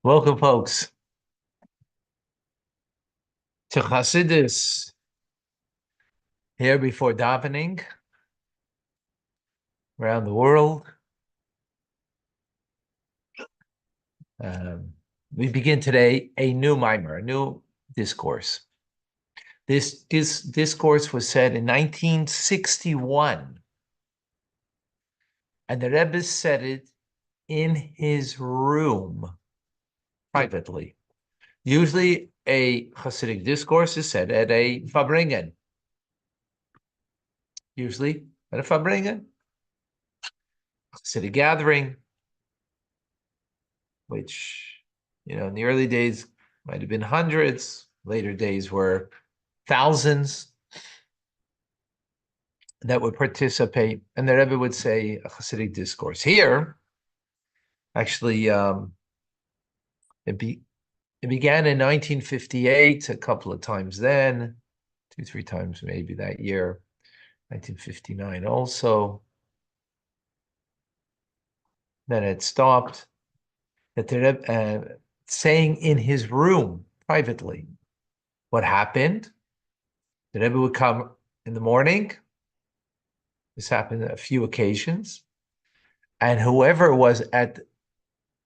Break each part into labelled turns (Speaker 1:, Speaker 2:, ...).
Speaker 1: Welcome, folks, to Chassidus here before davening around the world. We begin today a new mimer, a new discourse. This discourse was said in 1961, and the Rebbe said it in his room privately. Usually, a Hasidic discourse is said at a Fabringen. Usually at a Fabringen, Hasidic gathering, which, in the early days might have been hundreds, later days were thousands that would participate, and the Rebbe would say a Hasidic discourse. Here, actually, it began in 1958, a couple of times then, 2-3 times maybe that year, 1959 also. Then it stopped. That the Rebbe, saying in his room privately, what happened? The Rebbe would come in the morning. This happened a few occasions. And whoever was at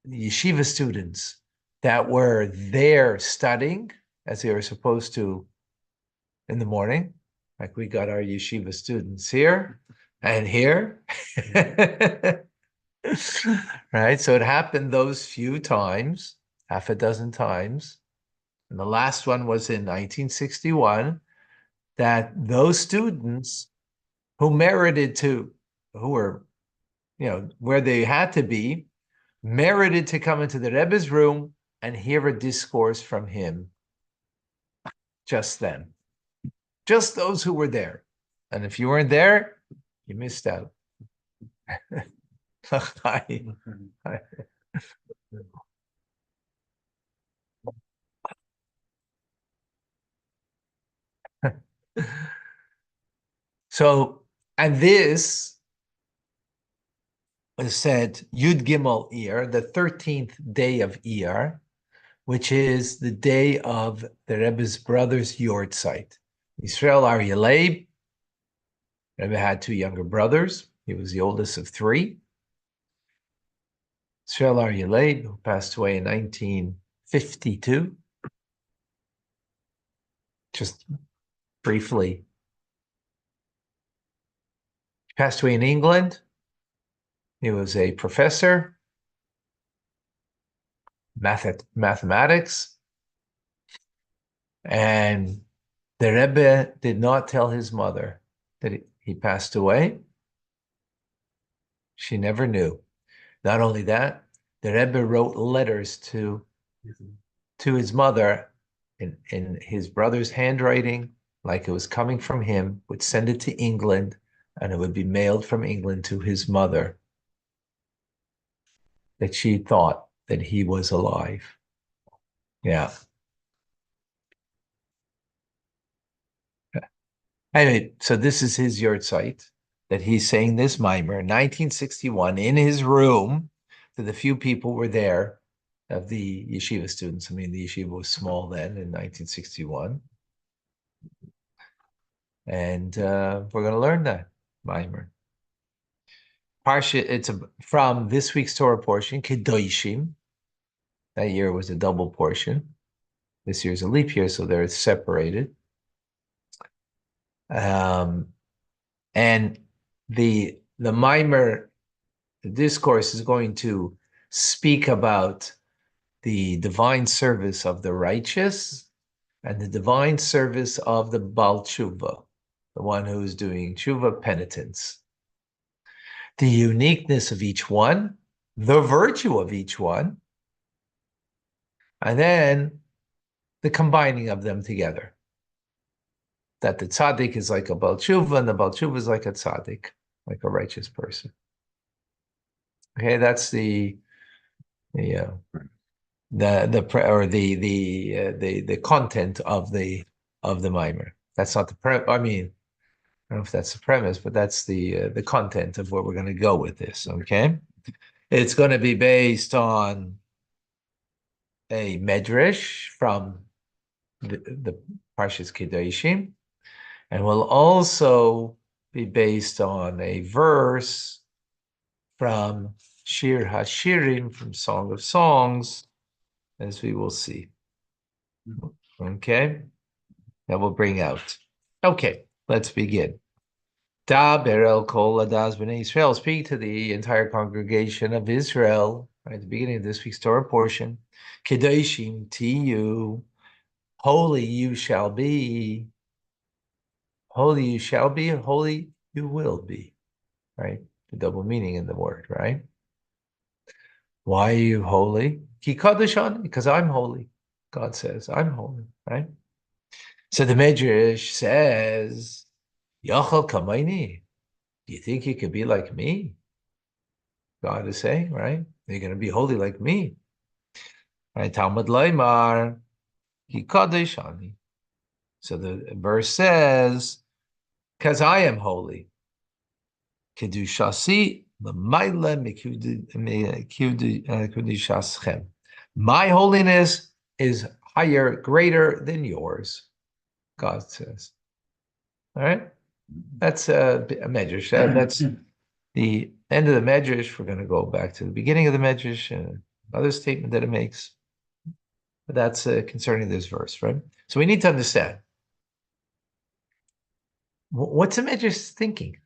Speaker 1: the yeshiva students that were there studying, as they were supposed to in the morning, like we got our yeshiva students here and here, right? So it happened those few times, half a dozen times. And the last one was in 1961, that those students who merited to, who were, where they had to be, merited to come into the Rebbe's room and hear a discourse from him just then. Just those who were there. And if you weren't there, you missed out. So, and this was said Yud Gimel Iyar, the 13th day of Iyar, which is the day of the Rebbe's brother's Yortzeit. Yisrael Aryeh Leib, Rebbe had 2 younger brothers. He was the oldest of 3. Yisrael Aryeh Leib, who passed away in 1952. Just briefly. He passed away in England. He was a professor, mathematics, and the Rebbe did not tell his mother that he passed away. She never knew. Not only that, the Rebbe wrote letters to his mother in his brother's handwriting, like it was coming from him, would send it to England, and it would be mailed from England to his mother, that she thought that he was alive. Yeah. Anyway, so this is his yahrzeit that he's saying this mimer, 1961, in his room, to the few people were there of the yeshiva students. I mean, the yeshiva was small then in 1961. And we're going to learn that mimer. Parsha, it's from this week's Torah portion, Kedoshim. That year was a double portion. This year's a leap year, so they're separated. And the mimer, the discourse is going to speak about the divine service of the righteous and the divine service of the Baal Tshuva, the one who is doing tshuva penitence. The uniqueness of each one, the virtue of each one, and then the combining of them together. That the tzaddik is like a Baal Tshuva, and the Baal Tshuva is like a tzaddik, like a righteous person. Okay, that's the content of the mimer. That's not the I mean, I don't know if that's the premise, but that's the content of where we're going to go with this. Okay, it's going to be based on a medrash from the Parshas Kedoshim, and will also be based on a verse from Shir Hashirim, from Song of Songs, as we will see. Okay, that will bring out. Okay, let's begin. Daber el kol adas b'nei Israel. Speak to the entire congregation of Israel. Right at the beginning of this week's Torah portion. Kedoshim tiyu, holy you shall be. Holy you shall be, and holy you will be. Right? The double meaning in the word, right? Why are you holy? Ki kadashani, because I'm holy. God says, I'm holy, right? So the Medrash says, Yachal kamaini. Do you think you could be like me? God is saying, right? You're going to be holy like me. Right? Talmud Laimar, Ki kadashani. So the verse says, because I am holy. Kedushasi l'mayla mikudushaschem. My holiness is higher, greater than yours, God says. All right? That's a medrash. That's the end of the medrash. We're going to go back to the beginning of the medrash and another statement that it makes. But that's concerning this verse, right? So we need to understand. What's the medrash thinking?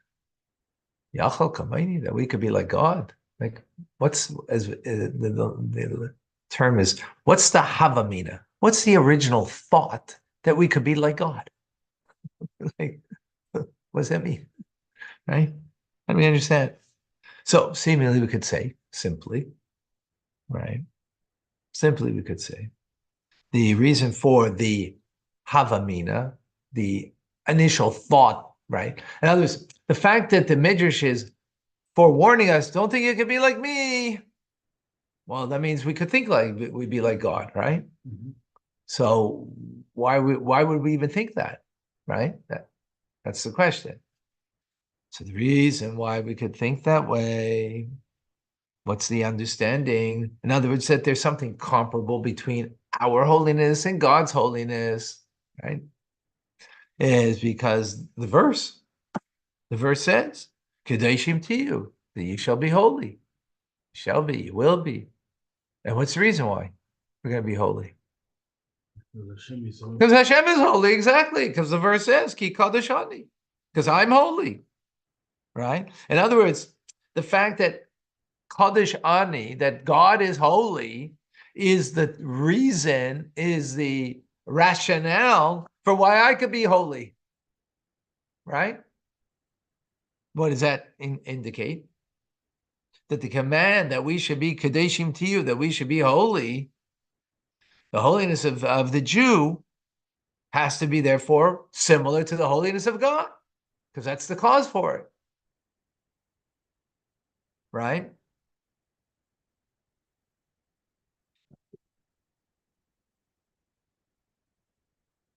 Speaker 1: Yachal Kamaini, that we could be like God. Like, what's as the term is? What's the Havamina? What's the original thought that we could be like God? Like, what does that mean? Right? How do we understand? So seemingly we could say simply, right? Simply we could say the reason for the Havamina, the initial thought, right? In other words, the fact that the Midrash is forewarning us, don't think you could be like me. Well, that means we could think like we'd be like God, right? Mm-hmm. So why would we even think that, right? That's the question. So the reason why we could think that way, what's the understanding? In other words, that there's something comparable between our holiness and God's holiness, right? Is because the verse says, Kedeshim to you, that you shall be holy. Shall be, you will be. And what's the reason why we're going to be holy? Because Hashem is holy, exactly. Because the verse says, Ki kadashani. Because I'm holy, right? In other words, the fact that Kadosh Ani, that God is holy, is the reason, is the rationale for why I could be holy, right? What does that indicate? That the command that we should be Kadeshim to you, that we should be holy, the holiness of the Jew has to be therefore similar to the holiness of God, because that's the cause for it, right?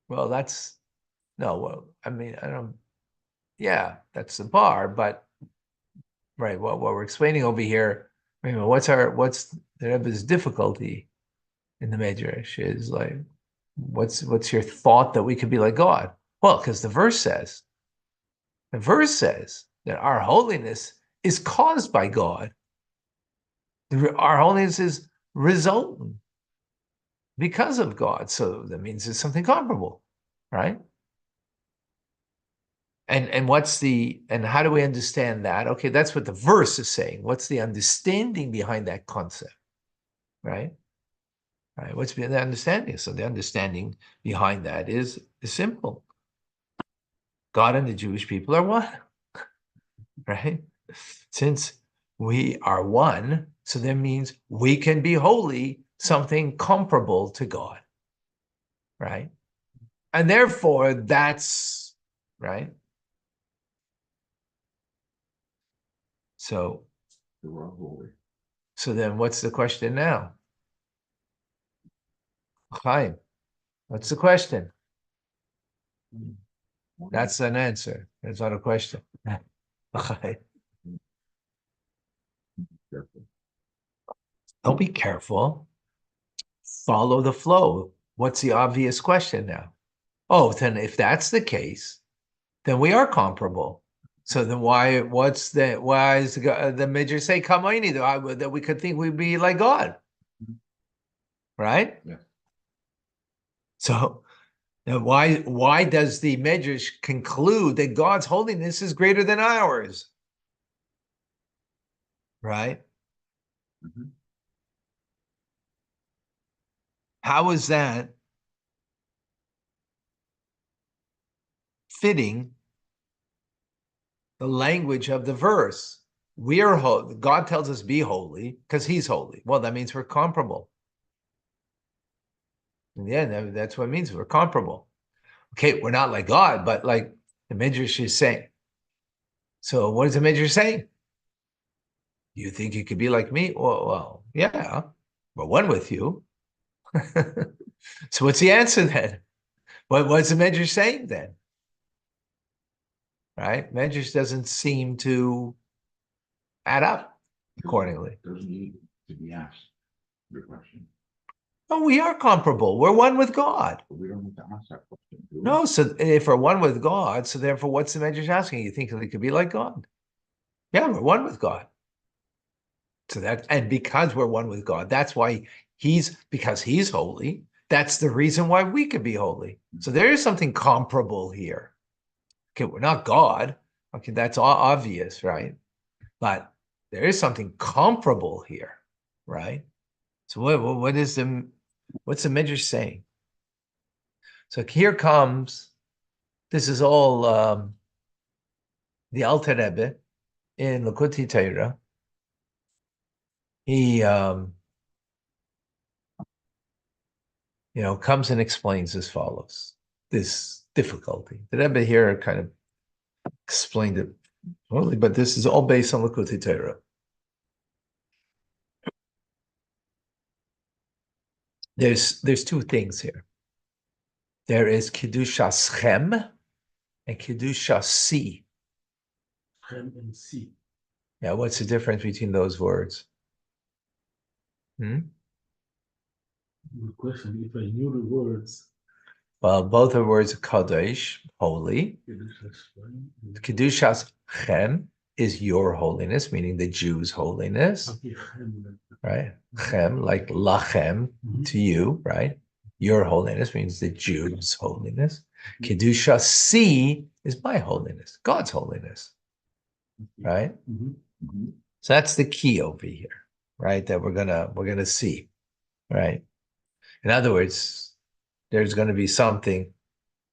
Speaker 1: Well, that's no. Well, I mean, I don't. Yeah, that's the bar, but right. What we're explaining over here. I mean, what's the Rebbe's difficulty in the Midrash is like, what's your thought that we could be like God? Well, because the verse says that our holiness is caused by God. Our holiness is resultant because of God. So that means it's something comparable, right? And how do we understand that? Okay, that's what the verse is saying. What's the understanding behind that concept, right? Right. What's the understanding? So the understanding behind that is simple. God and the Jewish people are one, right? Since we are one, so that means we can be holy, something comparable to God, right? And therefore, that's right. So then what's the question now? Chaim, what's the question? That's an answer. It's not a question. Don't be careful. follow the flow. What's the obvious question now? Oh, then if that's the case, then we are comparable. So then why is the Midrash say Kamaini that we could think we'd be like God? Right?
Speaker 2: Yeah.
Speaker 1: So now why does the Midrash conclude that God's holiness is greater than ours? Right?
Speaker 2: Mm-hmm.
Speaker 1: How is that fitting the language of the verse? We are holy. God tells us be holy because he's holy. Well, that means we're comparable. Yeah, that's what it means. We're comparable. Okay, we're not like God, but like the Midrash is saying. So what is the Midrash saying? You think you could be like me? Well, yeah, we're one with you. So what's the answer then? What's the Midrash saying then? Right? Midrash doesn't seem to add up accordingly.
Speaker 2: Doesn't need to be asked your question.
Speaker 1: Oh, we are comparable. We're one with God.
Speaker 2: But we don't need to ask that question, do we?
Speaker 1: No, so if we're one with God, so therefore what's the Midrash asking? You think they could be like God? Yeah, we're one with God. So that, and because we're one with God, that's why because he's holy, that's the reason why we could be holy. So there is something comparable here. Okay, we're not God. Okay, that's obvious, right? But there is something comparable here, right? So what's the Midrash saying? So here comes, this is all the Alter Rebbe in Likutei Torah. He comes and explains as follows, this difficulty. The Rebbe here kind of explained it only, but this is all based on Likutei Torah. There's two things here. There is Kedushas Chem and Kedushas Si.
Speaker 3: Chem and Si.
Speaker 1: Yeah, what's the difference between those words?
Speaker 3: Good question. If I knew the words.
Speaker 1: Well, both are words of Kadosh, holy. Kedushas Chem is your holiness, meaning the Jews' holiness. Right? Chem, like lachem, to you, right? Your holiness means the Jews' holiness. Kedusha Si is my holiness, God's holiness. Right? So that's the key over here, right? That we're gonna see. Right. In other words, there's gonna be something.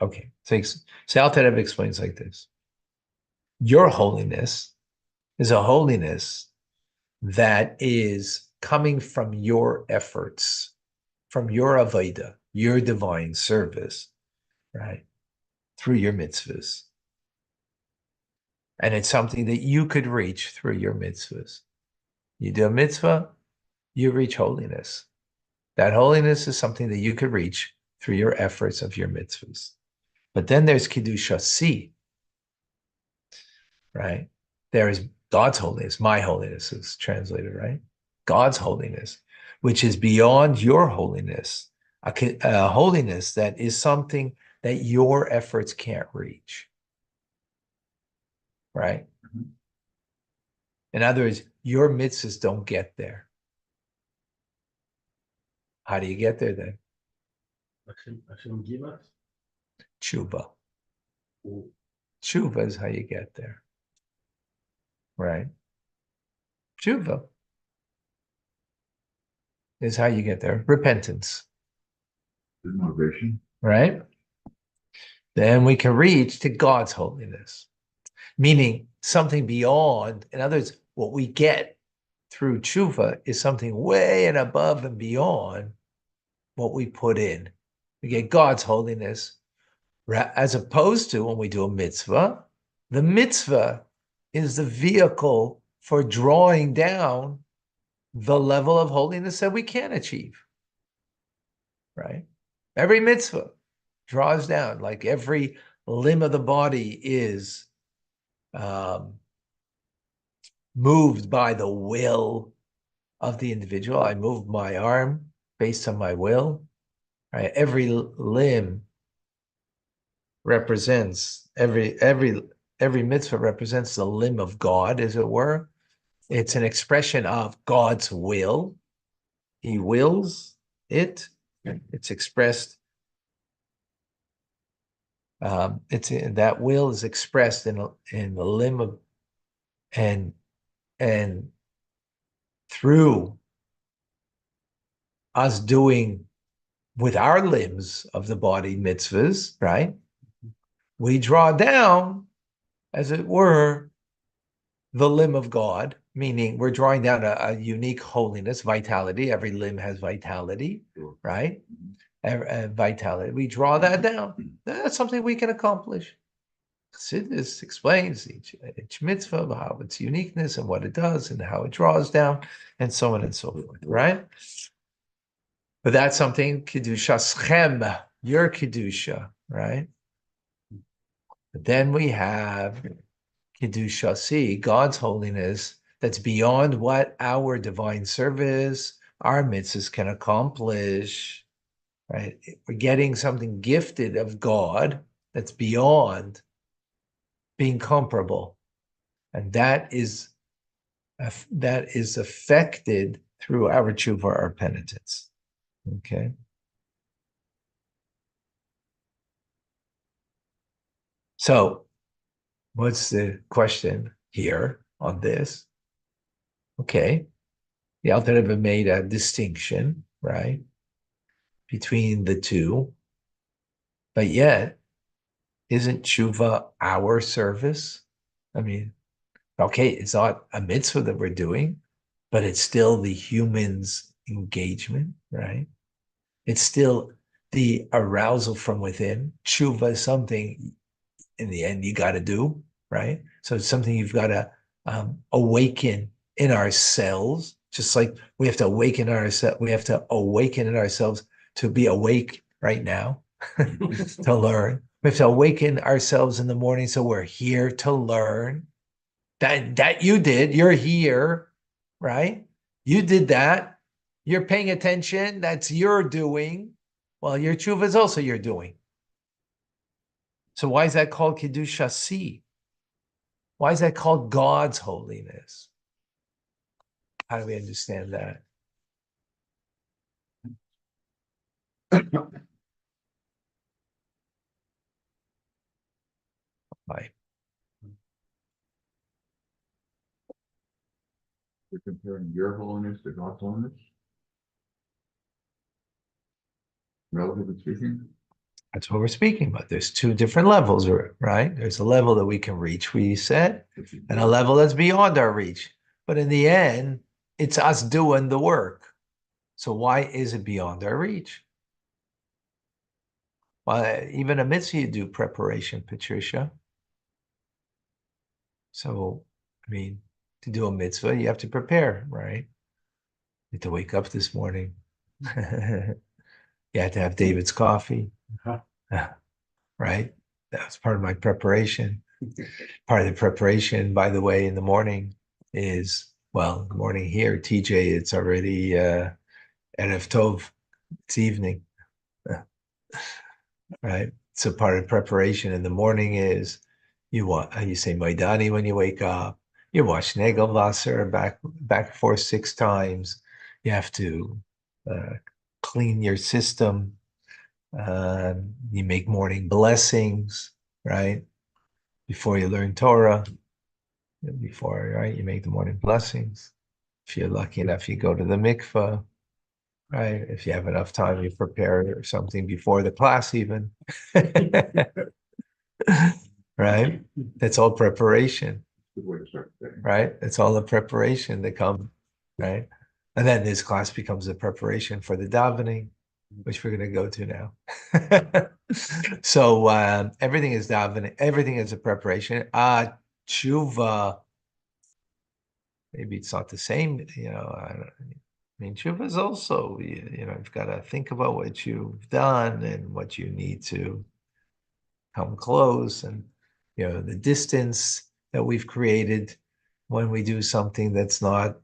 Speaker 1: Okay. So Alter Rebbe explains like this. Your holiness is a holiness that is coming from your efforts, from your avodah, your divine service, right? Through your mitzvahs. And it's something that you could reach through your mitzvahs. You do a mitzvah, you reach holiness. That holiness is something that you could reach through your efforts of your mitzvahs. But then there's Kedusha Si, right? There is God's holiness, my holiness is translated, right? God's holiness, which is beyond your holiness, a holiness that is something that your efforts can't reach, right? In other words, your mitzvahs don't get there. How do you get there then?
Speaker 3: Hashem give us.
Speaker 1: Tshuva. Tshuva is how you get there, right? Tshuva is how you get there. Repentance.
Speaker 2: The motivation.
Speaker 1: Right? Then we can reach to God's holiness, meaning something beyond. In other words, what we get through tshuva is something way and above and beyond what we put in. We get God's holiness, as opposed to when we do a mitzvah. The mitzvah is the vehicle for drawing down the level of holiness that we can achieve, right? Every mitzvah draws down, like every limb of the body is moved by the will of the individual. I move my arm, based on my will, right? Every limb represents every mitzvah represents the limb of God, as it were. It's an expression of God's will. He wills it. It's expressed. That will is expressed in the limb of and through us doing with our limbs of the body mitzvahs, right? We draw down, as it were, the limb of God, meaning we're drawing down a unique holiness, vitality. Every limb has vitality, right? Vitality. We draw that down. That's something we can accomplish. Chassidus explains each mitzvah, how its uniqueness and what it does and how it draws down and so on and so forth, right? But that's something, Kedusha Schem, your Kedusha, right? But then we have Kedusha Si, God's holiness, that's beyond what our divine service, our mitzvahs can accomplish, right? We're getting something gifted of God that's beyond being comparable. And that is affected through our tshuva, our penitence. Okay. So what's the question here on this? Okay. The Alter Rebbe made a distinction, right, between the two. But yet, isn't tshuva our service? I mean, okay, it's not a mitzvah that we're doing, but it's still the human's engagement, right? It's still the arousal from within. Tshuva is something, in the end, you got to do, right? So it's something you've got to awaken in ourselves, just like we have to awaken ourselves. We have to awaken in ourselves to be awake right now, to learn. We have to awaken ourselves in the morning, so we're here to learn. That you did. You're here, right? You did that. You're paying attention. That's your doing. Well, your tshuva is also your doing. So why is that called Kedusha Si? Why is that called God's holiness? How do we understand that? Why?
Speaker 2: You're comparing your holiness to God's holiness? Relatively speaking?
Speaker 1: That's what we're speaking about. There's two different levels, right? There's a level that we can reach, we said, and a level that's beyond our reach. But in the end, it's us doing the work. So why is it beyond our reach? Well, even a mitzvah, you do preparation, Patricia. So, I mean, to do a mitzvah, you have to prepare, right? You have to wake up this morning. You have to have David's coffee, right? That was part of my preparation. Part of the preparation, by the way, in the morning is, well, good morning here, TJ, it's already Erev Tov, it's evening, right? So part of preparation in the morning is you say Maidani when you wake up, you wash Nagelwasser back and forth 6 times. You have to clean your system. You make morning blessings, right? Before you learn Torah, right? You make the morning blessings. If you're lucky enough, you go to the mikveh, right? If you have enough time, you prepare something before the class even. Right? That's all preparation.
Speaker 2: Good way to start the day.
Speaker 1: Right? It's all the preparation that come, right? And then this class becomes a preparation for the davening, which we're going to go to now. So everything is davening, everything is a preparation. Tshuva, maybe it's not the same, I mean, tshuva is also, you've got to think about what you've done and what you need to come close, and the distance that we've created when we do something that's not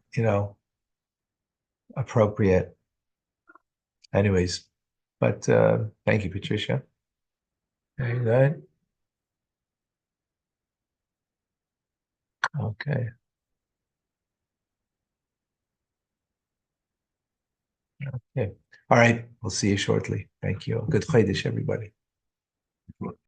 Speaker 1: appropriate. anyways, but thank you, Patricia. Very good. Okay. Okay. All right. We'll see you shortly. Thank you. Good Chodesh, everybody.